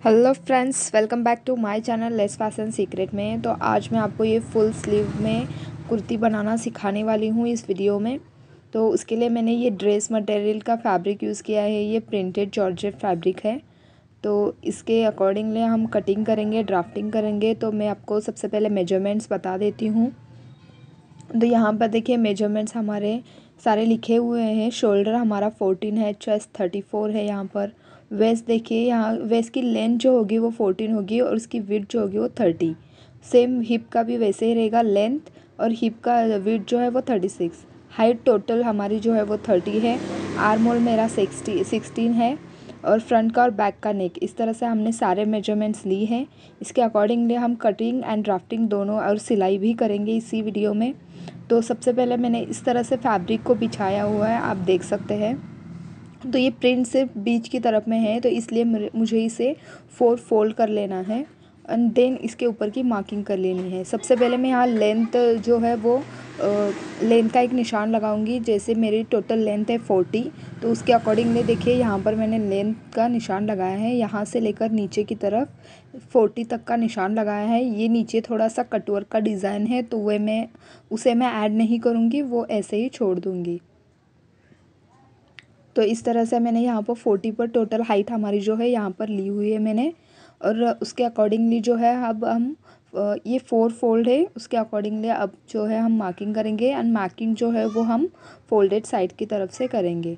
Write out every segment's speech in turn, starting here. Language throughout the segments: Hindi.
Hello friends, welcome back to my channel less fashion secret में। तो आज मैं आपको ये फुल स्लीव में कुर्ती बनाना सिखाने वाली हूँ इस वीडियो में। तो उसके लिए मैंने ये ड्रेस मटेरियल का फैब्रिक यूज़ किया है। ये प्रिंटेड जॉर्जेट फैब्रिक है। तो इसके अकॉर्डिंगली हम कटिंग करेंगे, ड्राफ्टिंग करेंगे। तो मैं आपको सबसे पहले मेजरमेंट्स बता देती हूँ। तो यहाँ पर देखिए मेजरमेंट्स हमारे सारे लिखे हुए हैं। शोल्डर हमारा 14 है, चेस्ट 34 है। यहाँ पर वेस्ट देखिए, यहाँ वेस्ट की लेंथ जो होगी वो 14 होगी और उसकी विड्थ जो होगी वो 30। सेम हिप का भी वैसे ही रहेगा, लेंथ और हिप का विड्थ जो है वो 36। हाइट टोटल हमारी जो है वो 30 है। आर्म होल मेरा 16 है और फ्रंट का और बैक का नेक, इस तरह से हमने सारे मेजरमेंट्स ली हैं। इसके अकॉर्डिंगली हम कटिंग एंड ड्राफ्टिंग दोनों और सिलाई भी करेंगे इसी वीडियो में। तो सबसे पहले मैंने इस तरह से फैब्रिक को बिछाया हुआ है, आप देख सकते हैं। तो ये प्रिंट सिर्फ बीच की तरफ में है, तो इसलिए मुझे इसे 4 फोल्ड कर लेना है एंड देन इसके ऊपर की मार्किंग कर लेनी है। सबसे पहले मैं यहाँ लेंथ जो है वो लेंथ का एक निशान लगाऊंगी। जैसे मेरी टोटल लेंथ है 40, तो उसके अकॉर्डिंगली देखिए यहाँ पर मैंने लेंथ का निशान लगाया है। यहाँ से लेकर नीचे की तरफ 40 तक का निशान लगाया है। ये नीचे थोड़ा सा कटवर्क का डिज़ाइन है, तो उसे मैं ऐड नहीं करूँगी, वो ऐसे ही छोड़ दूँगी। तो इस तरह से मैंने यहाँ पर 40 पर टोटल हाइट हमारी जो है यहाँ पर ली हुई है मैंने। और उसके अकॉर्डिंगली जो है अब हम ये 4 फोल्ड है, उसके अकॉर्डिंगली अब जो है हम मार्किंग करेंगे एंड मार्किंग जो है वो हम फोल्डेड साइड की तरफ से करेंगे।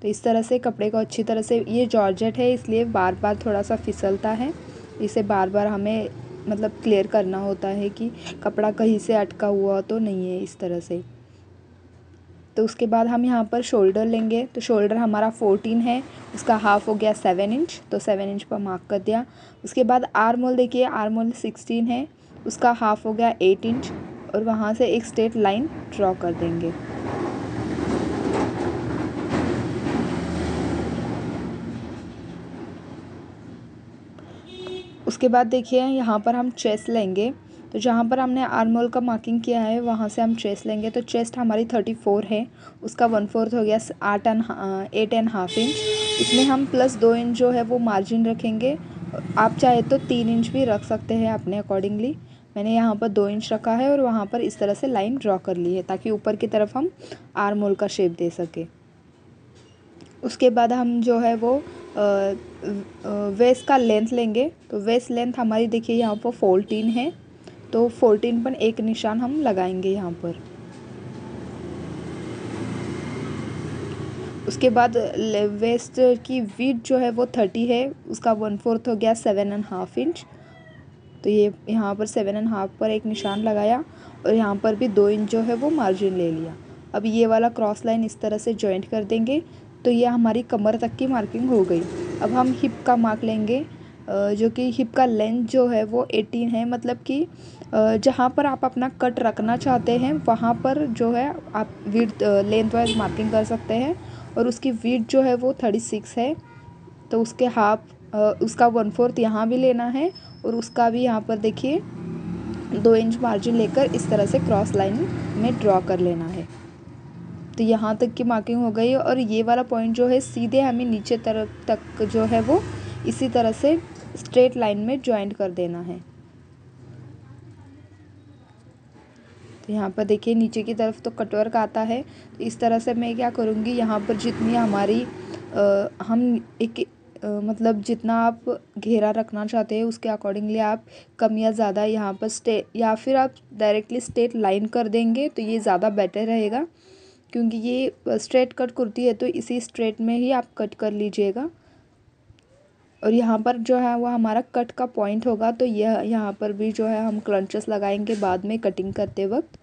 तो इस तरह से कपड़े को अच्छी तरह से, ये जॉर्जेट है इसलिए बार बार थोड़ा सा फिसलता है। इसे बार बार हमें मतलब क्लियर करना होता है कि कपड़ा कहीं से अटका हुआ तो नहीं है, इस तरह से। तो उसके बाद हम यहाँ पर शोल्डर लेंगे। तो शोल्डर हमारा 14 है, उसका हाफ हो गया 7 इंच, तो 7 इंच पर मार्क कर दिया। उसके बाद आर्म होल देखिए, आर्म होल 16 है, उसका हाफ हो गया 8 इंच और वहाँ से एक स्ट्रेट लाइन ड्रॉ कर देंगे। उसके बाद देखिए यहाँ पर हम चेस्ट लेंगे। तो जहाँ पर हमने आर्म होल का मार्किंग किया है वहाँ से हम चेस्ट लेंगे। तो चेस्ट हमारी 34 है, उसका 1/4 हो गया 8.5 इंच। इसमें हम प्लस 2 इंच जो है वो मार्जिन रखेंगे। आप चाहे तो 3 इंच भी रख सकते हैं अपने अकॉर्डिंगली। मैंने यहाँ पर 2 इंच रखा है और वहाँ पर इस तरह से लाइन ड्रॉ कर ली है ताकि ऊपर की तरफ हम आर्म होल का शेप दे सकें। उसके बाद हम जो है वो वेस्ट का लेंथ लेंगे। तो वेस्ट लेंथ हमारी देखिए यहाँ पर 14 है, तो 14 पर एक निशान हम लगाएंगे यहाँ पर। उसके बाद वेस्ट की विड्थ जो है वो 30 है, उसका 1/4 हो गया 7.5 इंच। तो ये यहाँ पर 7.5 पर एक निशान लगाया और यहाँ पर भी 2 इंच जो है वो मार्जिन ले लिया। अब ये वाला क्रॉस लाइन इस तरह से जॉइंट कर देंगे। तो ये हमारी कमर तक की मार्किंग हो गई। अब हम हिप का मार्क लेंगे, जो कि हिप का लेंथ जो है वो 18 है। मतलब कि जहाँ पर आप अपना कट रखना चाहते हैं वहाँ पर जो है आप विड्थ लेंथ वाइज मार्किंग कर सकते हैं। और उसकी विड्थ जो है वो 36 है, तो उसके हाफ उसका 1/4 यहाँ भी लेना है और उसका भी यहाँ पर देखिए 2 इंच मार्जिन लेकर इस तरह से क्रॉस लाइन में ड्रॉ कर लेना है। तो यहाँ तक की मार्किंग हो गई और ये वाला पॉइंट जो है सीधे हमें नीचे तरफ तक जो है वो इसी तरह से स्ट्रेट लाइन में ज्वाइंट कर देना है। तो यहाँ पर देखिए नीचे की तरफ तो कटवर्क आता है। तो इस तरह से मैं क्या करूँगी, यहाँ पर जितनी हमारी हम एक मतलब जितना आप घेरा रखना चाहते हैं उसके अकॉर्डिंगली आप कम या ज़्यादा यहाँ पर या फिर आप डायरेक्टली स्ट्रेट लाइन कर देंगे तो ये ज़्यादा बेटर रहेगा। क्योंकि ये स्ट्रेट कट कुर्ती है तो इसी स्ट्रेट में ही आप कट कर लीजिएगा। और यहाँ पर जो है वो हमारा कट का पॉइंट होगा। तो यह यहाँ पर भी जो है हम क्लंचेस लगाएंगे बाद में कटिंग करते वक्त।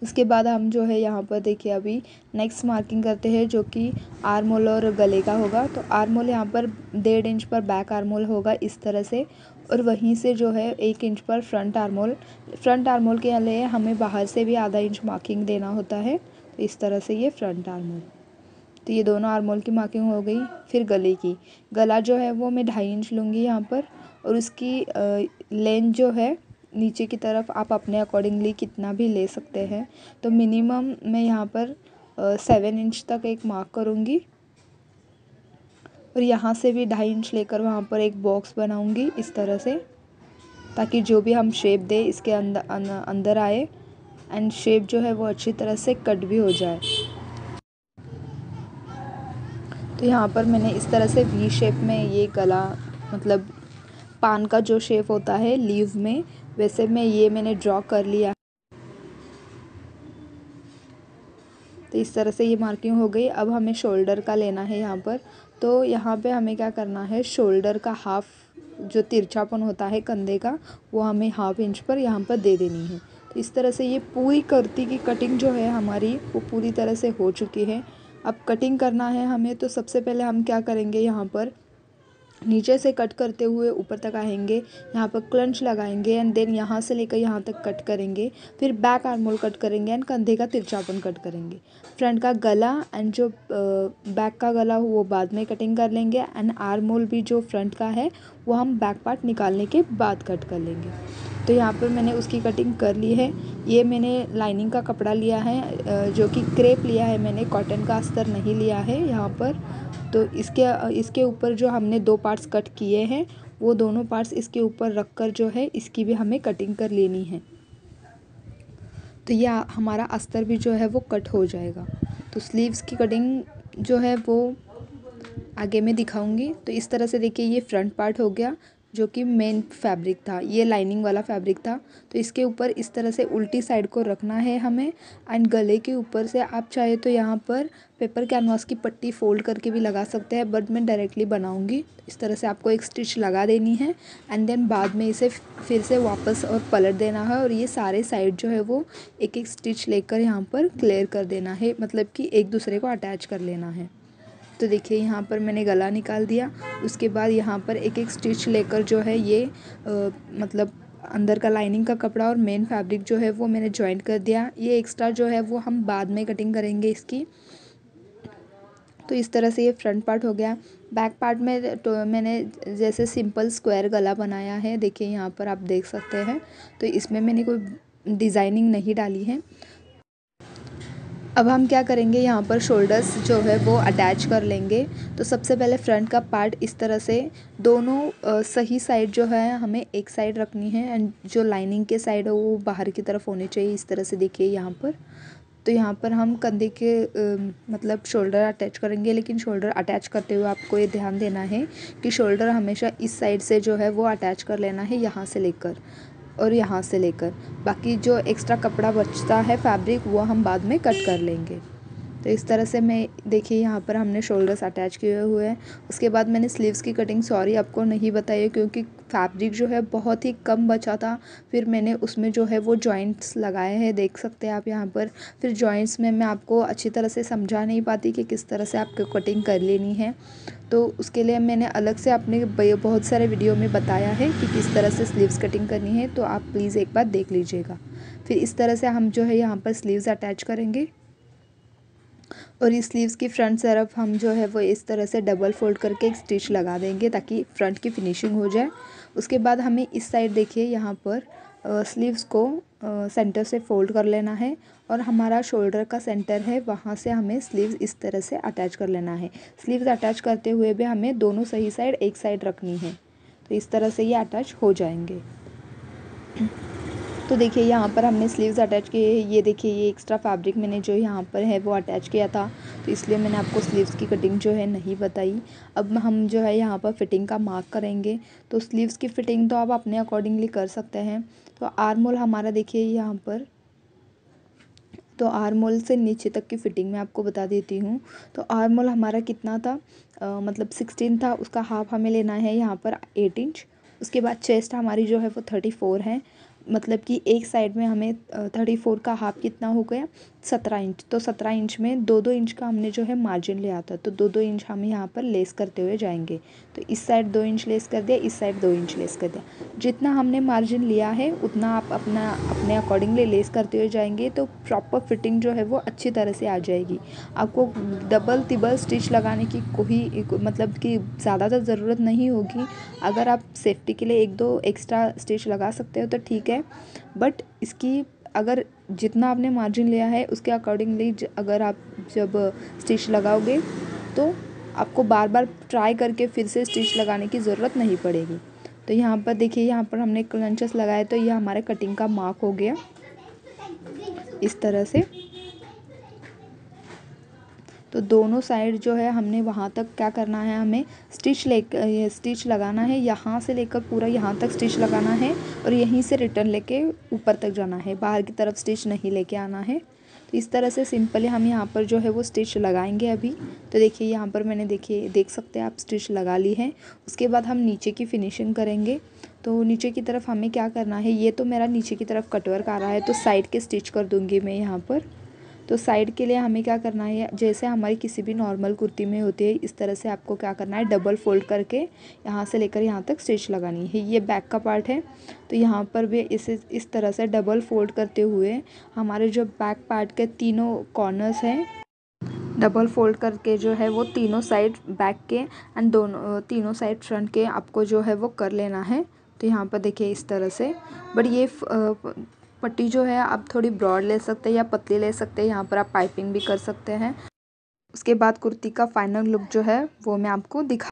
उसके बाद हम जो है यहाँ पर देखिए अभी नेक्स्ट मार्किंग करते हैं जो कि आर्म होल और गले का होगा। तो आर्म होल यहाँ पर 1.5 इंच पर बैक आर्म होल होगा इस तरह से, और वहीं से जो है 1 इंच पर front arm hole. Front arm hole के लिए हमें बाहर से भी आधा इंच मार्किंग देना होता है। तो इस तरह से ये फ्रंट आर्म होल। तो ये दोनों आर्म होल की मार्किंग हो गई। फिर गले की, गला जो है वो मैं 2.5 इंच लूँगी यहाँ पर, और उसकी लेंथ जो है नीचे की तरफ आप अपने अकॉर्डिंगली कितना भी ले सकते हैं। तो मिनिमम मैं यहाँ पर 7 इंच तक एक मार्क करूँगी। और यहाँ से भी 2.5 इंच लेकर वहाँ पर एक बॉक्स बनाऊँगी इस तरह से, ताकि जो भी हम शेप दें इसके अंदर आए एंड शेप जो है वो अच्छी तरह से कट भी हो जाए। तो यहाँ पर मैंने इस तरह से वी शेप में ये गला, मतलब पान का जो शेप होता है लीव में, वैसे में ये मैंने ड्रॉ कर लिया। तो इस तरह से ये मार्किंग हो गई। अब हमें शोल्डर का लेना है यहाँ पर। तो यहाँ पे हमें क्या करना है, शोल्डर का हाफ जो तिरछापन होता है कंधे का, वो हमें 1/2 इंच पर यहाँ पर दे देनी है। तो इस तरह से ये पूरी कुर्ती की कटिंग जो है हमारी वो पूरी तरह से हो चुकी है। अब कटिंग करना है हमें, तो सबसे पहले हम क्या करेंगे, यहाँ पर नीचे से कट करते हुए ऊपर तक आएंगे, यहाँ पर क्लंच लगाएंगे एंड देन यहाँ से लेकर यहाँ तक कट करेंगे। फिर बैक आर्म होल कट करेंगे एंड कंधे का तिरछापन कट करेंगे। फ्रंट का गला एंड जो बैक का गला वो बाद में कटिंग कर लेंगे एंड आर्म होल भी जो फ्रंट का है वो हम बैक पार्ट निकालने के बाद कट कर लेंगे। तो यहाँ पर मैंने उसकी कटिंग कर ली है। ये मैंने लाइनिंग का कपड़ा लिया है, जो कि क्रेप लिया है मैंने, कॉटन का अस्तर नहीं लिया है यहाँ पर। तो इसके ऊपर जो हमने 2 पार्ट्स कट किए हैं वो दोनों पार्ट्स इसके ऊपर रखकर जो है इसकी भी हमें कटिंग कर लेनी है। तो यह हमारा अस्तर भी जो है वो कट हो जाएगा। तो स्लीव्स की कटिंग जो है वो आगे मैं दिखाऊंगी। तो इस तरह से देखिए ये फ्रंट पार्ट हो गया, जो कि मेन फैब्रिक था, ये लाइनिंग वाला फैब्रिक था। तो इसके ऊपर इस तरह से उल्टी साइड को रखना है हमें एंड गले के ऊपर से आप चाहे तो यहाँ पर पेपर कैनवास की पट्टी फोल्ड करके भी लगा सकते हैं, बट मैं डायरेक्टली बनाऊंगी। इस तरह से आपको एक स्टिच लगा देनी है एंड देन बाद में इसे फिर से वापस और पलट देना है और ये सारे साइड जो है वो एक एक स्टिच लेकर यहाँ पर क्लियर कर देना है, मतलब कि एक दूसरे को अटैच कर लेना है। तो देखिए यहाँ पर मैंने गला निकाल दिया। उसके बाद यहाँ पर एक एक स्टिच लेकर जो है ये मतलब अंदर का लाइनिंग का कपड़ा और मेन फैब्रिक जो है वो मैंने जॉइंट कर दिया। ये एक्स्ट्रा जो है वो हम बाद में कटिंग करेंगे इसकी। तो इस तरह से ये फ्रंट पार्ट हो गया। बैक पार्ट में तो मैंने जैसे सिंपल स्क्वायर गला बनाया है, देखिए यहाँ पर आप देख सकते हैं। तो इसमें मैंने कोई डिज़ाइनिंग नहीं डाली है। अब हम क्या करेंगे, यहाँ पर शोल्डर्स जो है वो अटैच कर लेंगे। तो सबसे पहले फ्रंट का पार्ट इस तरह से दोनों सही साइड जो है हमें एक साइड रखनी है एंड जो लाइनिंग के साइड है वो बाहर की तरफ होनी चाहिए। इस तरह से देखिए यहाँ पर। तो यहाँ पर हम कंधे के मतलब शोल्डर अटैच करेंगे, लेकिन शोल्डर अटैच करते हुए आपको ये ध्यान देना है कि शोल्डर हमेशा इस साइड से जो है वो अटैच कर लेना है, यहाँ से लेकर और यहाँ से लेकर। बाकी जो एक्स्ट्रा कपड़ा बचता है फैब्रिक वो हम बाद में कट कर लेंगे। तो इस तरह से मैं देखिए यहाँ पर हमने शोल्डर्स अटैच किए हुए हैं। उसके बाद मैंने स्लीव्स की कटिंग सॉरी आपको नहीं बताई, क्योंकि फैब्रिक जो है बहुत ही कम बचा था। फिर मैंने उसमें जो है वो जॉइंट्स लगाए हैं, देख सकते हैं आप यहाँ पर। फिर जॉइंट्स में मैं आपको अच्छी तरह से समझा नहीं पाती कि किस तरह से आपको कटिंग कर लेनी है। तो उसके लिए मैंने अलग से अपने बहुत सारे वीडियो में बताया है कि किस तरह से स्लीव्स कटिंग करनी है, तो आप प्लीज़ एक बार देख लीजिएगा। फिर इस तरह से हम जो है यहाँ पर स्लीव्स अटैच करेंगे और इस स्लीव्स की फ्रंट तरफ हम जो है वो इस तरह से डबल फोल्ड करके एक स्टिच लगा देंगे ताकि फ्रंट की फिनिशिंग हो जाए। उसके बाद हमें इस साइड देखिए यहाँ पर स्लीव्स को सेंटर से फोल्ड कर लेना है और हमारा शोल्डर का सेंटर है वहाँ से हमें स्लीव्स इस तरह से अटैच कर लेना है। स्लीव्स अटैच करते हुए भी हमें दोनों सही साइड एक साइड रखनी है। तो इस तरह से ये अटैच हो जाएंगे। तो देखिए यहाँ पर हमने स्लीव्स अटैच किए हैं। ये देखिए ये एक्स्ट्रा फैब्रिक मैंने जो यहाँ पर है वो अटैच किया था, तो इसलिए मैंने आपको स्लीव्स की कटिंग जो है नहीं बताई। अब हम जो है यहाँ पर फिटिंग का मार्क करेंगे। तो स्लीव्स की फ़िटिंग तो आप अपने अकॉर्डिंगली कर सकते हैं। तो आर्म होल हमारा देखिए यहाँ पर, तो आर्म होल से नीचे तक की फ़िटिंग मैं आपको बता देती हूँ। तो आर्म होल हमारा कितना था, मतलब 16 था, उसका हाफ हमें लेना है यहाँ पर 8 इंच। उसके बाद चेस्ट हमारी जो है वो 34 है, मतलब कि एक साइड में हमें 34 का हाफ कितना हो गया 17 इंच। तो 17 इंच में 2-2 इंच का हमने जो है मार्जिन लिया था, तो 2-2 इंच हम यहाँ पर लेस करते हुए जाएंगे। तो इस साइड 2 इंच लेस कर दिया, इस साइड 2 इंच लेस कर दिया। जितना हमने मार्जिन लिया है उतना आप अपने अकॉर्डिंगली लेस करते हुए जाएंगे, तो प्रॉपर फिटिंग जो है वो अच्छी तरह से आ जाएगी। आपको डबल तिबल स्टिच लगाने की कोई मतलब कि ज़्यादातर ज़रूरत नहीं होगी। अगर आप सेफ्टी के लिए 1-2 एक्स्ट्रा स्टिच लगा सकते हो तो ठीक है, बट इसकी अगर जितना आपने मार्जिन लिया है उसके अकॉर्डिंगली अगर आप जब स्टिच लगाओगे तो आपको बार बार ट्राई करके फिर से स्टिच लगाने की ज़रूरत नहीं पड़ेगी। तो यहाँ पर देखिए, यहाँ पर हमने क्रंचेस लगाए तो ये हमारे कटिंग का मार्क हो गया इस तरह से। तो दोनों साइड जो है हमने वहाँ तक क्या करना है, हमें स्टिच लगाना है, यहाँ से लेकर पूरा यहाँ तक स्टिच लगाना है और यहीं से रिटर्न लेके ऊपर तक जाना है, बाहर की तरफ स्टिच नहीं लेके आना है। तो इस तरह से सिंपली हम यहाँ पर जो है वो स्टिच लगाएंगे अभी। तो देखिए यहाँ पर मैंने देख सकते हैं आप स्टिच लगा ली है। उसके बाद हम नीचे की फिनिशिंग करेंगे। तो नीचे की तरफ हमें क्या करना है, ये तो मेरा नीचे की तरफ कटवर्क आ रहा है तो साइड के स्टिच कर दूँगी मैं यहाँ पर। तो साइड के लिए हमें क्या करना है, जैसे हमारी किसी भी नॉर्मल कुर्ती में होती है इस तरह से आपको क्या करना है, डबल फोल्ड करके यहाँ से लेकर यहाँ तक स्टिच लगानी है। ये बैक का पार्ट है तो यहाँ पर भी इस तरह से डबल फोल्ड करते हुए हमारे जो बैक पार्ट के तीनों कॉर्नर्स हैं, डबल फोल्ड करके जो है वो तीनों साइड बैक के एंड तीनों साइड फ्रंट के आपको जो है वो कर लेना है। तो यहाँ पर देखिए इस तरह से। बट ये पट्टी जो है आप थोड़ी ब्रॉड ले सकते हैं या पतली ले सकते हैं, यहाँ पर आप पाइपिंग भी कर सकते हैं। उसके बाद कुर्ती का फाइनल लुक जो है वो मैं आपको दिखा